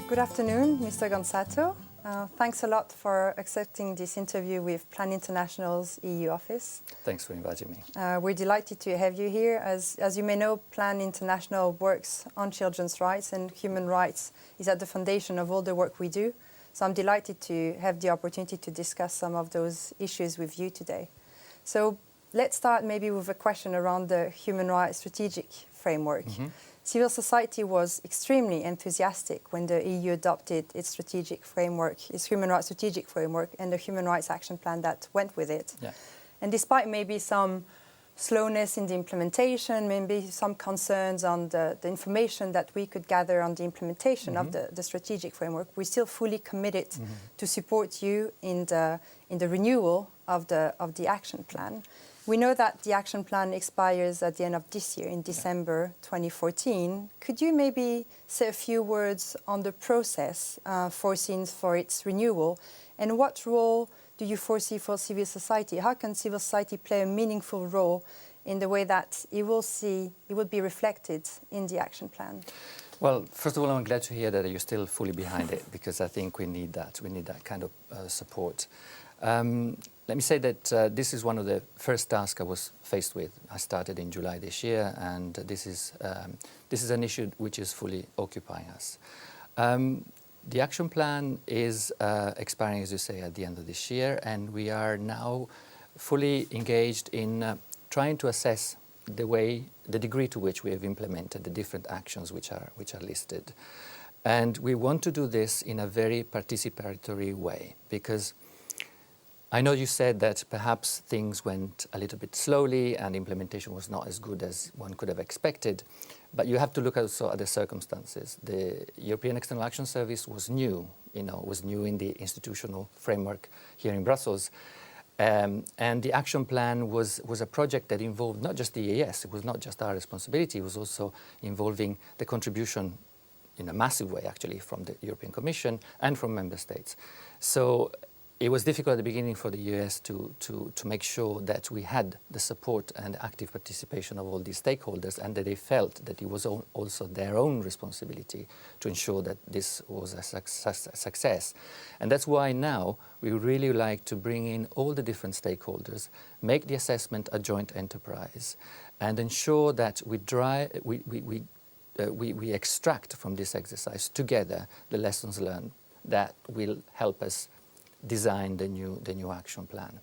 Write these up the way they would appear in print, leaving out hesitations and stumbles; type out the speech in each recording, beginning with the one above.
Good afternoon, Mr. Gonzato. Thanks a lot for accepting this interview with Plan International's EU office. Thanks for inviting me. We're delighted to have you here. As you may know, Plan International works on children's rights, and human rights is at the foundation of all the work we do. So I'm delighted to have the opportunity to discuss some of those issues with you today. So let's start maybe with a question around the human rights strategic framework. Civil society was extremely enthusiastic when the EU adopted its strategic framework, its human rights strategic framework, and the human rights action plan that went with it. Yeah. And despite maybe some slowness in the implementation, maybe some concerns on the information that we could gather on the implementation of the strategic framework, we're still fully committed to support you in the renewal of the action plan. We know that the action plan expires at the end of this year, in December 2014. Could you maybe say a few words on the process foreseen for its renewal, and what role do you foresee for civil society? How can civil society play a meaningful role in the way that it will be reflected in the action plan? Well, first of all, I'm glad to hear that you're still fully behind it, because I think we need that. We need that kind of support. Let me say that this is one of the first tasks I was faced with. I started in July this year, and this is an issue which is fully occupying us. The action plan is expiring, as you say, at the end of this year, and we are now fully engaged in trying to assess the degree to which we have implemented the different actions which are listed. And we want to do this in a very participatory way, because I know you said that perhaps things went a little bit slowly and implementation was not as good as one could have expected, but you have to look also at the circumstances. The European External Action Service was new, was new in the institutional framework here in Brussels. And the action plan was a project that involved not just the EEAS, it was not just our responsibility, it was also involving the contribution in a massive way, actually, from the European Commission and from member states. So it was difficult at the beginning for the US to make sure that we had the support and active participation of all these stakeholders, and that they felt that it was also their own responsibility to ensure that this was a success. And that's why now we really like to bring in all the different stakeholders, make the assessment a joint enterprise, and ensure that we extract from this exercise together the lessons learned that will help us design the new action plan.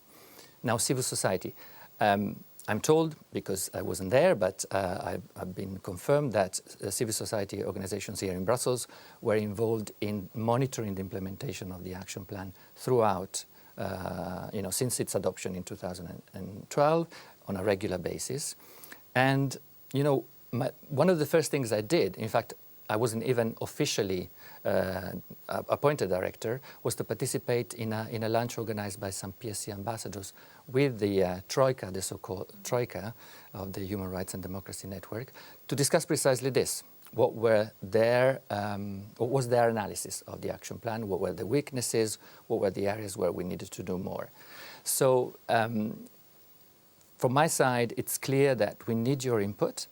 Now, civil society. I'm told, because I wasn't there, but I've been confirmed that civil society organizations here in Brussels were involved in monitoring the implementation of the action plan throughout, since its adoption in 2012 on a regular basis. And, one of the first things I did, in fact, I wasn't even officially appointed director, was to participate in a lunch organized by some PSC ambassadors with the Troika, the so-called Troika of the Human Rights and Democracy Network, to discuss precisely this. What was their analysis of the action plan? What were the weaknesses? What were the areas where we needed to do more? So from my side, it's clear that we need your input.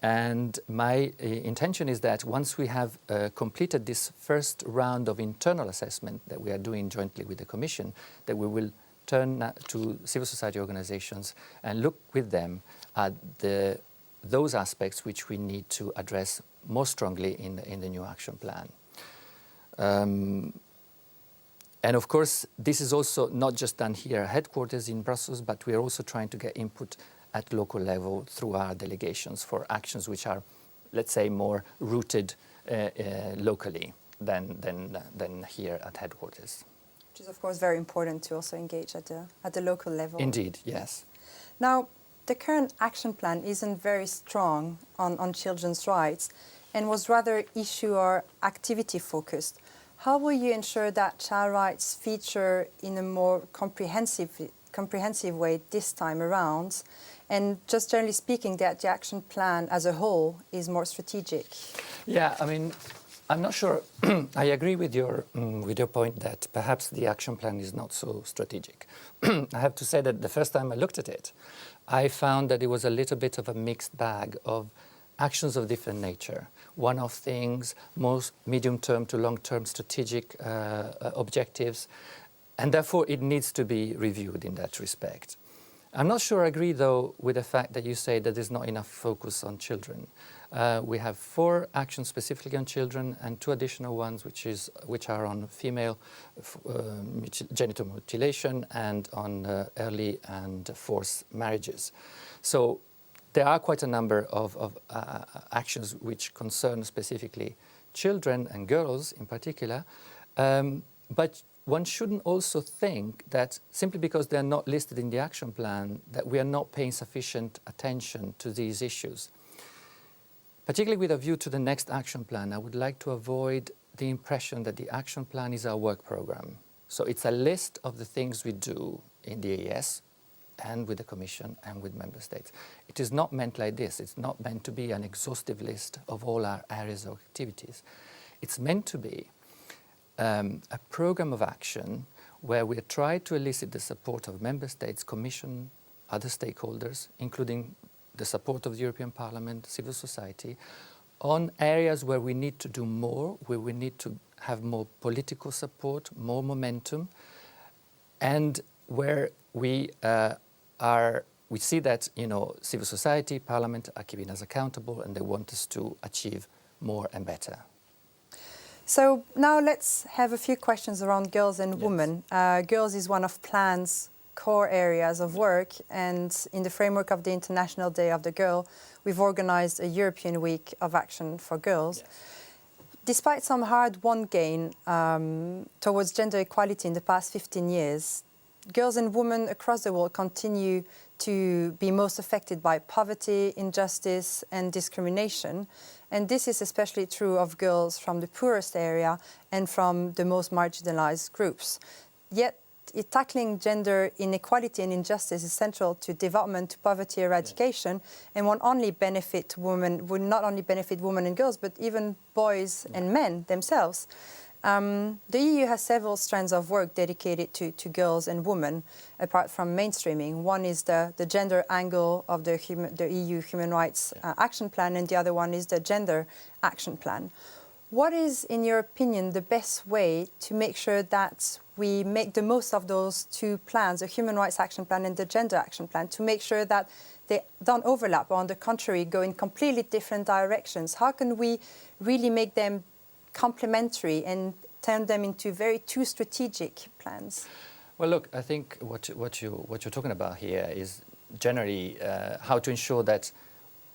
And my intention is that once we have completed this first round of internal assessment that we are doing jointly with the Commission, that we will turn to civil society organizations and look with them at those aspects which we need to address more strongly in the new action plan. And of course, this is also not just done here at headquarters in Brussels, but we are also trying to get input at local level through our delegations for actions which are, let's say, more rooted locally than here at headquarters. Which is, of course, very important to also engage at the local level. Indeed, yes. Now, the current action plan isn't very strong on children's rights and was rather issue or activity focused. How will you ensure that child rights feature in a more comprehensive way this time around? And just generally speaking, that the action plan as a whole is more strategic. Yeah, I mean, I'm not sure. I agree with your point that perhaps the action plan is not so strategic. I have to say that the first time I looked at it, I found that it was a little bit of a mixed bag of actions of different nature, one-off things, most medium-term to long-term strategic objectives, and therefore it needs to be reviewed in that respect. I'm not sure I agree, though, with the fact that you say that there's not enough focus on children. We have 4 actions specifically on children and 2 additional ones which are on female genital mutilation and on early and forced marriages. So there are quite a number of actions which concern specifically children and girls in particular, but one shouldn't also think that simply because they're not listed in the action plan that we are not paying sufficient attention to these issues. Particularly with a view to the next action plan, I would like to avoid the impression that the action plan is our work program. So it's a list of the things we do in the EEAS and with the Commission and with Member States. It is not meant like this. It's not meant to be an exhaustive list of all our areas of activities. It's meant to be a program of action where we try to elicit the support of Member States, Commission, other stakeholders, including the support of the European Parliament, civil society, on areas where we need to do more, where we need to have more political support, more momentum, and where we see that civil society, Parliament are keeping us accountable and they want us to achieve more and better. So now let's have a few questions around girls and women. Girls is one of PLAN's core areas of work, and in the framework of the International Day of the Girl, we've organized a European Week of Action for Girls. Yes. Despite some hard-won gain towards gender equality in the past 15 years, girls and women across the world continue to be most affected by poverty, injustice, and discrimination. And this is especially true of girls from the poorest area and from the most marginalized groups. Yet, tackling gender inequality and injustice is central to development, to poverty eradication, and would not only benefit women and girls, but even boys and men themselves. The EU has several strands of work dedicated to girls and women, apart from mainstreaming. One is the gender angle of the EU Human Rights Action Plan, and the other one is the Gender Action Plan. What is, in your opinion, the best way to make sure that we make the most of those 2 plans, the Human Rights Action Plan and the Gender Action Plan, to make sure that they don't overlap, or on the contrary, go in completely different directions? How can we really make them complementary and turn them into 2 strategic plans? Well, look, I think what you're talking about here is generally how to ensure that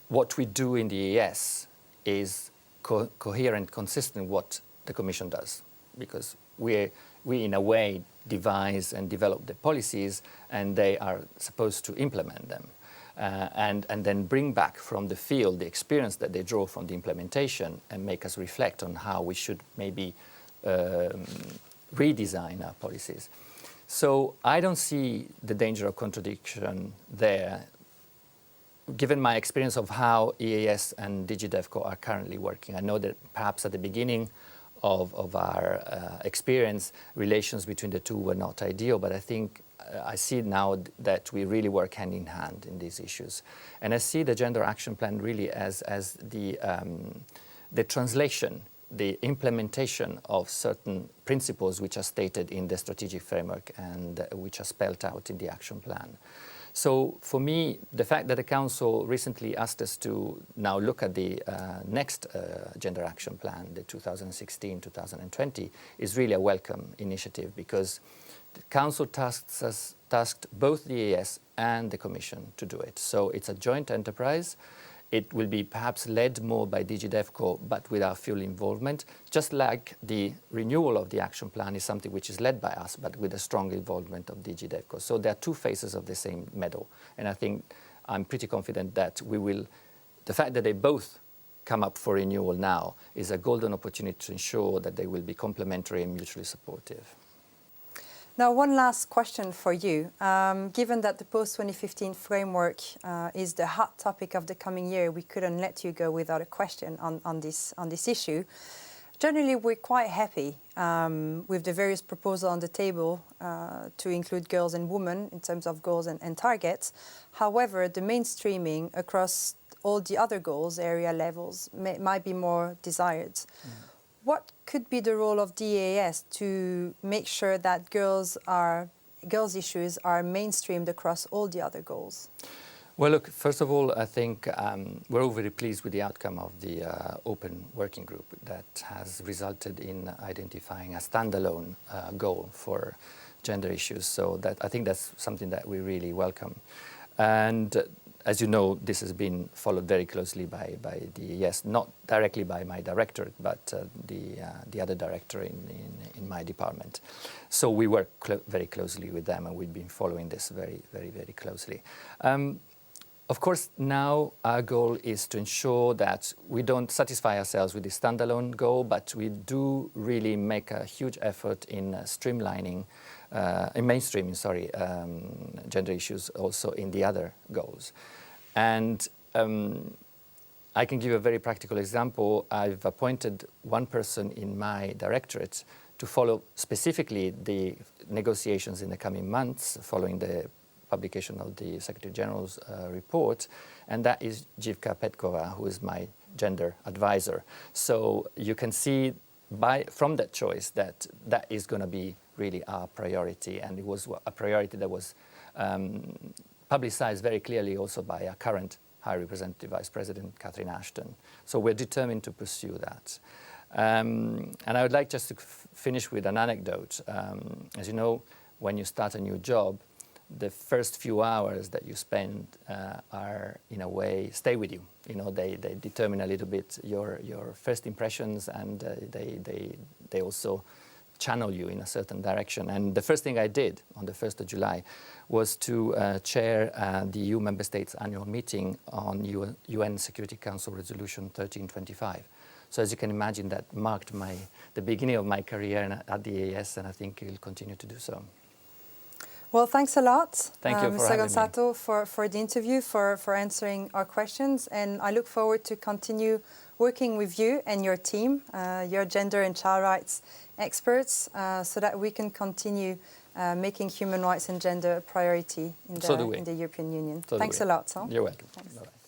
what we do in the EEAS is coherent, consistent with what the Commission does, because we in a way devise and develop the policies, and they are supposed to implement them. And then bring back from the field the experience that they draw from the implementation and make us reflect on how we should maybe redesign our policies. So I don't see the danger of contradiction there, given my experience of how EEAS and DigiDevCo are currently working. I know that perhaps at the beginning of our experience, relations between the 2 were not ideal, but I think I see now that we really work hand in hand in these issues. And I see the Gender Action Plan really as the translation, the implementation of certain principles which are stated in the strategic framework and which are spelled out in the action plan. So for me, the fact that the Council recently asked us to now look at the next Gender Action Plan, the 2016-2020, is really a welcome initiative, because the Council tasked both the EEAS and the Commission to do it. So it's a joint enterprise. It will be perhaps led more by DigiDevCo, but with our full involvement, just like the renewal of the action plan is something which is led by us, but with a strong involvement of DigiDevCo. So there are 2 faces of the same medal. And I think I'm pretty confident that the fact that they both come up for renewal now is a golden opportunity to ensure that they will be complementary and mutually supportive. Now, one last question for you. Given that the post-2015 framework is the hot topic of the coming year, we couldn't let you go without a question on this issue. Generally, we're quite happy with the various proposals on the table to include girls and women in terms of goals and targets. However, the mainstreaming across all the other goals, area levels, might be more desired. What could be the role of the EEAS to make sure that girls' issues are mainstreamed across all the other goals? Well, look, first of all, I think we're all very pleased with the outcome of the open working group that has resulted in identifying a standalone goal for gender issues. So I think that's something that we really welcome. And as you know, this has been followed very closely by the EEAS, not directly by my directorate, but the other director in my department. So we work very closely with them, and we've been following this very, very, very closely. Of course, now our goal is to ensure that we don't satisfy ourselves with the standalone goal, but we do really make a huge effort in streamlining, in mainstreaming, gender issues also in the other goals. And I can give a very practical example. I've appointed one person in my directorate to follow specifically the negotiations in the coming months following the publication of the Secretary General's report, and that is Jivka Petkova, who is my gender advisor. So you can see from that choice that is going to be really our priority, and it was a priority that was publicized very clearly also by our current High Representative Vice President, Catherine Ashton. So we're determined to pursue that. And I would like just to finish with an anecdote. As you know, when you start a new job, the first few hours that you spend are, in a way, stay with you. You know, they determine a little bit your first impressions, and they also channel you in a certain direction. And the first thing I did on the 1st of July was to chair the EU Member States annual meeting on UN Security Council Resolution 1325. So as you can imagine, that marked the beginning of my career at the EEAS, and I think it will continue to do so. Well, thanks a lot, Thank you for Mr. having Gonzato, for the interview, for answering our questions. And I look forward to continue working with you and your team, your gender and child rights experts, so that we can continue making human rights and gender a priority in the European Union. Thanks a lot. You're welcome. Bye-bye.